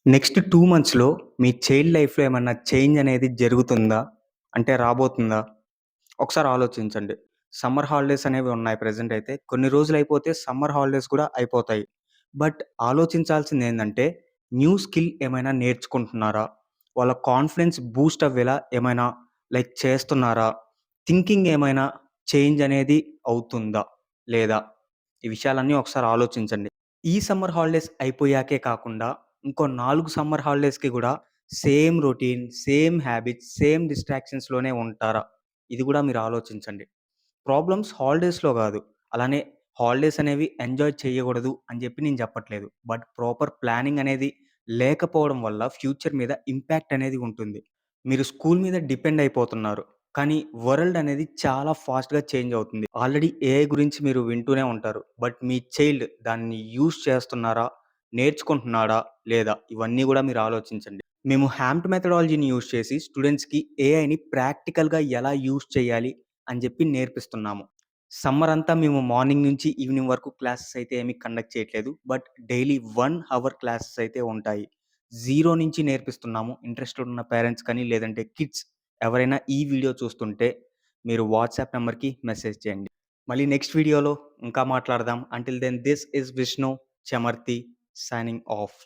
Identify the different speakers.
Speaker 1: Next 2 మంత్స్‌లో మీ child లైఫ్‌లో ఏమన్నా చేంజ్ అనేది జరుగుతుందా? అంటే రాబోతుందా? ఒకసారి ఆలోచించండి. సమ్మర్ హాలిడేస్ అనేవి ఉన్నాయి ప్రెజెంట్ అయితే. కొన్ని రోజులైపోతే సమ్మర్ హాలిడేస్ కూడా అయిపోతాయి. బట్ ఆలోచించాల్సిందేందంటే న్యూ స్కిల్ ఏమైనా నేర్చుకుంటున్నారా? వాళ్ళ కాన్ఫిడెన్స్ బూస్ట్ అవ్వేలా ఏమైనా చేస్తున్నారా? థింకింగ్ ఏమైనా చేంజ్ అనేది అవుతుందా? లేదా? ఈ విషయాలన్నీ ఒకసారి ఆలోచించండి. ఈ సమ్మర్ హాలిడేస్ అయిపోయాకే కాకుండా, ఇంకో 4 సమ్మర్ హాలిడేస్‌కి గూడా same routine, same habits, same డిస్ట్రాక్షన్స్‌లోనే ఉంటారా? ఇది గూడా మీరు ఆలోచించండి. ప్రాబ్లమ్స్ హాలిడేస్‌లో గాదు. అలానే హాలిడేస్ అనేవి ఎంజాయ్ చేయగూడదు అని జెప్పి నేను జెప్పట్లేదు. బట్ ప్రాపర్ ప్లానింగ్ అనేది లేకపోవడం వల్ల ఫ్యూచర్ మీద ఇంపాక్ట్ అనేది ఉంటుంది. మీరు స్కూల్ మీద డిపెండ్ అయిపోతున్నారు. కానీ వరల్డ్ అనేది చాలా ఫాస్ట్‌గా చేంజ్ అవుతుంది. ఆల్రెడీ ఏఐ గురించి మీరు వింటూనే ఉంటారు. బట్ మీ చైల్డ్ దాన్ని యూజ్ చేస్తున్నారా? నేర్చుకుంటున్నాడా? లేదా? ఇవన్నీ గూడా మీరు ఆలోచించండి. మేము హామ్ట్ మెథడాలజీని యూజ్ చేసి స్టూడెంట్స్‌కి ఏఐని ప్రాక్టికల్‌గా ఎలా యూజ్ చేయాలి అని జెప్పి నేర్పిస్తున్నాము. సమ్మర్ అంతా మేము మార్నింగ్ నుంచి ఈవినింగ్ వరకు క్లాసెస్ అయితే ఏమి కండక్ట్ చేయట్లేదు. బట్ డైలీ 1 అవర్ క్లాసెస్ అయితే ఉంటాయి. జీరో నుంచి నేర్పిస్తున్నాము. ఇంట్రెస్టెడ్ ఉన్న పేరెంట్స్ కానీ, లేదంటే కిడ్స్ ఎవరైనా ఈ వీడియో చూస్తుంటే మీరు వాట్సాప్ నంబర్‌కి మెసేజ్ చేయండి. మళ్ళీ నెక్స్ట్ వీడియోలో ఇంకా మాట్లాడదాం. Until then this is Vishnu Chamarthi signing of.